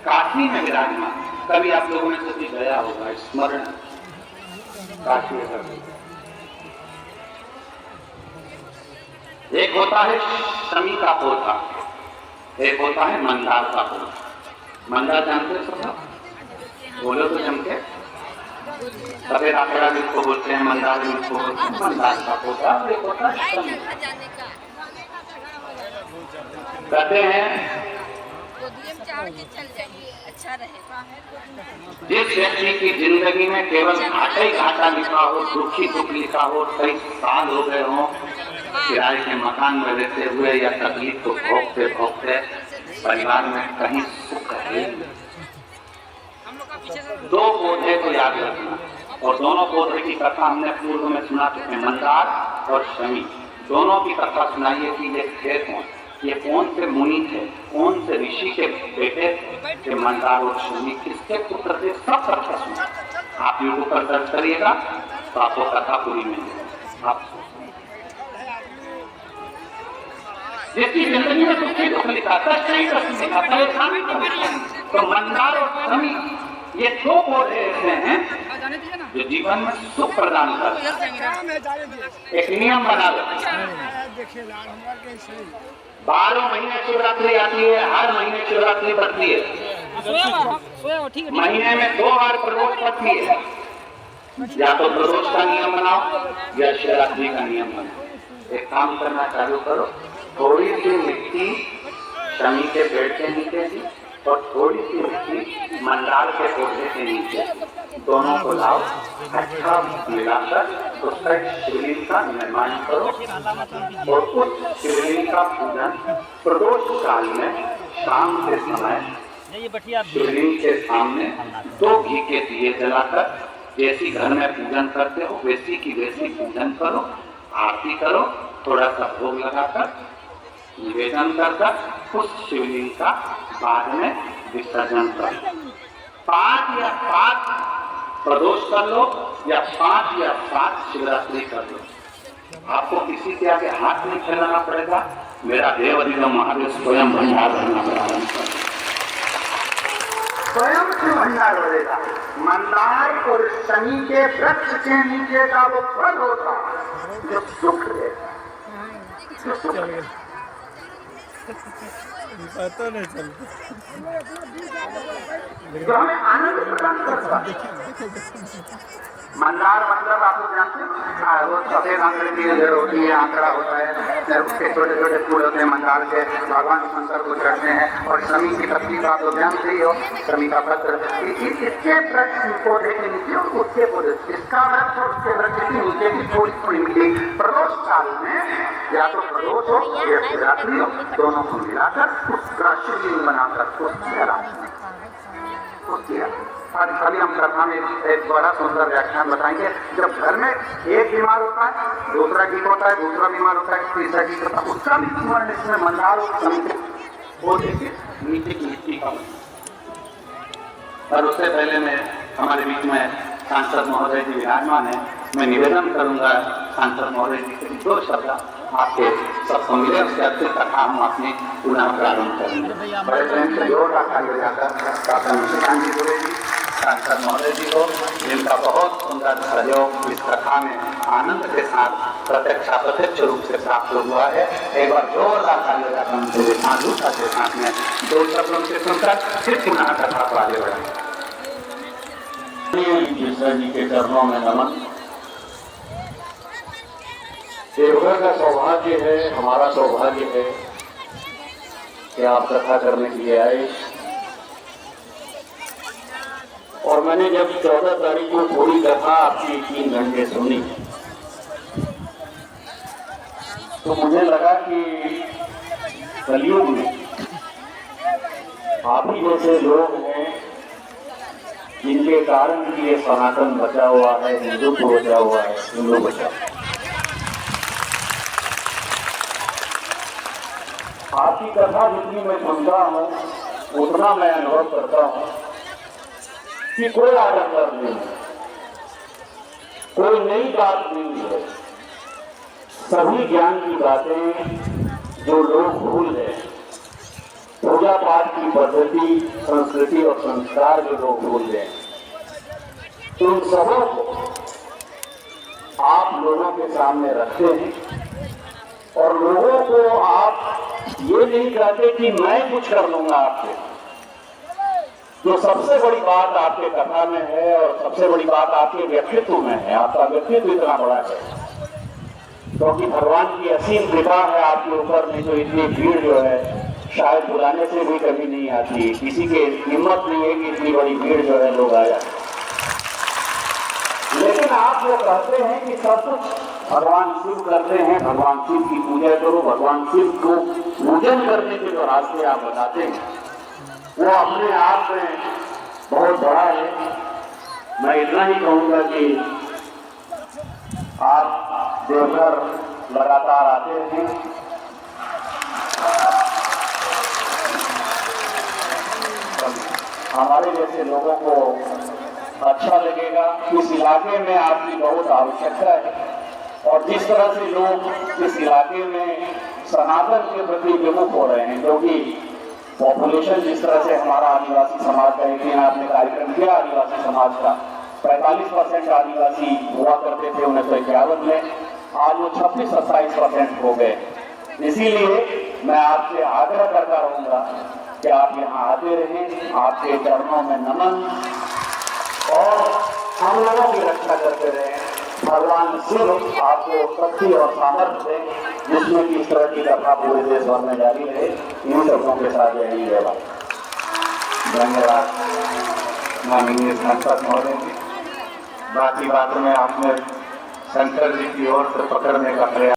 काशी में विराजमान। कभी आप लोगों ने कभी गया होगा, स्मरण काशी है। एक होता है शमी का पौधा, एक होता है मंदार का पौधा। मंदार जानते हो सब? बोलो तो जम के। सफेद आंकड़ा जिसको बोलते हैं, मंदार जिसको बोलते हैं, मंदार का पौधा। एक होता है शमी। कहते हैं जिस व्यक्ति की जिंदगी में केवल घाटा ही घाटा लिखा हो, दुख ही दुख लिखा हो, कई साल हो गए हों किराए के मकान में रहते हुए या तकलीफ को भोगते भोगते परिवार में कहीं सुख है। दो पौधे को याद रखना, और दोनों पौधे की कथा हमने पूर्व में सुना चुके हैं, मंदार और शमी। दोनों की कथा सुनाइए कि ये थे कौन, ये कौन से मुनि थे, कौन से ऋषि के बेटे थे, मंदार और शमी किसके पुत्र थे, सब कथा सुना। आप यूट्यूब पर सर्च करिएगा तो आपको कथा पूरी मिलेगी। आप जिसकी जिंदगी में दुखी दुख लिखा, कष्ट नहीं कष्ट लिखा, परेशानी तो मंदार और शमी ये दो पौधे ऐसे हैं जो जीवन में सुख प्रदान करते हैं। एक नियम बना लो, 12 महीने शिवरात्रि आती है, हर महीने शिवरात्रि पड़ती है, महीने में 2 बार प्रदोष पड़ती है। या तो प्रदोष का नियम बनाओ या शिवरात्रि का नियम बनाओ। एक काम करना चालू करो, थोड़ी सी मिट्टी शमी के पेड़ के नीचे दी और थोड़ी सी मिट्टी मंदार के पौधे के नीचे, दोनों को लाओ, अच्छा मिलाकर उसका शिवलिंग का निर्माण करो और उस शिवलिंग का पूजन प्रदोष काल में शाम के समय शिवलिंग के सामने 2 घी के दिए जलाकर जैसी घर में पूजन करते हो वैसी की वैसी पूजन करो, आरती करो, थोड़ा सा भोग लगाकर निवेदन कर उस शिवलिंग का बाद में विसर्जन कर। 5 या 7 प्रदोष कर लो या 5 या 7 शिवरात्रि कर लो। आपको किसी के आगे हाथ नहीं फैलाना पड़ेगा। मेरा देव अधिदेव महादेव स्वयं भंडार भरना प्रारंभ कर, स्वयं से भंडार भरेगा। मंदार और शनि के वृक्ष के नीचे का वो फल होता जो सुख देता, जो सुख पता नहीं चलता, जो हमें आनंद प्रदान करता है। मंदार मतलब आप लोग जानते हैं, वो सफेद आंकड़े की जड़ होती है, आंकड़ा होता है, उसके छोटे छोटे फूल होते हैं मंदार के, भगवान शंकर को चढ़ते हैं। और शमी की पत्नी का आप लोग जानते ही हो, शमी का पत्र, इसके वृक्ष पौधे के नीचे और उसके पौधे, इसका वृक्ष और उसके वृक्ष के नीचे की थोड़ी थोड़ी मिट्टी प्रदोष काल में या तो प्रदोष हो या शिवरात्रि हो, दोनों को मिलाकर उसका शिवलिंग बनाकर खाली हम कथा में एक बड़ा सुंदर व्याख्यान बताएंगे। जब घर में एक बीमार होता है, दूसरा ठीक होता है, दूसरा बीमार होता है, तीसरा ठीक होता है, उसका भी स्मरण इसमें मंदार और शमी वो देखिए नीचे की मिट्टी का। और उससे पहले मैं हमारे बीच में सांसद महोदय जी विराजमान है, मैं निवेदन करूंगा सांसद महोदय जी से 2 शब्द आपके सब सम्मेलन से अच्छी कथा हम अपनी पुनः प्रारंभ करेंगे। बड़े प्रेम से जोर रखा जी सांसद महोदय जी को, जिनका बहुत सुंदर सहयोग इस कथा में आनंद के साथ प्रत्यक्ष रूप से प्राप्त हुआ है। एक बार जोरदार साधुता के साथ में 2 शब्दों से सुनकर फिर पुनः कथा को आगे बढ़ाएंगे। जी के चरणों में नमन। देवघर का सौभाग्य है, हमारा सौभाग्य है कि आप कथा करने के लिए आए। और मैंने जब 14 तारीख को थोड़ी कथा आपकी 3 घंटे सुनी तो मुझे लगा कि कलयुग में आप ही जैसे लोग हैं जिनके कारण की ये सनातन बचा हुआ है, हिंदुत्व बचा हुआ है, हिंदू बचा। आपकी कथा जितनी मैं सुनता हूँ उतना मैं अनुभव करता हूँ कि कोई आडंबर नहीं है, कोई नई बात नहीं है। सभी ज्ञान की बातें जो लोग भूल गए पूजा पाठ की पद्धति, संस्कृति और संस्कार जो लोग भूल गए, उन सबों को आप लोगों के सामने रखते हैं और लोगों को आप ये नहीं कहते कि मैं कुछ कर लूंगा आपके। जो सबसे बड़ी बात आपके कथा में है और सबसे बड़ी बात आपके व्यक्तित्व में है, आपका व्यक्तित्व इतना बड़ा है क्योंकि भगवान की असीम कृपा है आपके ऊपर में। जो इतनी भीड़ जो है शायद बुलाने से भी कभी नहीं आती, किसी के हिम्मत नहीं है कि इतनी बड़ी भीड़ जो है लोग आ जाए। लेकिन आप जो कहते हैं कि सब कुछ भगवान शिव करते हैं, भगवान शिव की पूजा करो, भगवान शिव को पूजन करने के जो रास्ते आप बताते हैं वो अपने आप में बहुत बड़ा है। मैं इतना ही कहूंगा कि आप देवघर लगातार आते हैं, हमारे जैसे लोगों को अच्छा लगेगा। इस इलाके में आपकी बहुत आवश्यकता है और जिस तरह से लोग इस इलाके में सनातन के प्रति विमुख हो रहे हैं, क्योंकि पॉपुलेशन जिस तरह से हमारा आदिवासी समाज का, एक दिन आपने कार्यक्रम किया आदिवासी समाज का, 45% आदिवासी हुआ करते थे 1951 में, आज वो 26-27% हो गए। इसीलिए मैं आपसे आग्रह करता रहूंगा कि आप यहाँ आते रहें, आपके चरणों में नमन और हम लोगों की रक्षा करते रहें। भगवान शिव आपको शक्ति और सामर्थ्य दें जिसमें कि इस तरह की कथा पूरे देश भर में जारी रहे। इन शब्दों के साथ यही है बात। धन्यवाद माननीय सांसद महोदय जी। बाकी बातों में आपने शंकर जी की ओर से पकड़ने का प्रयास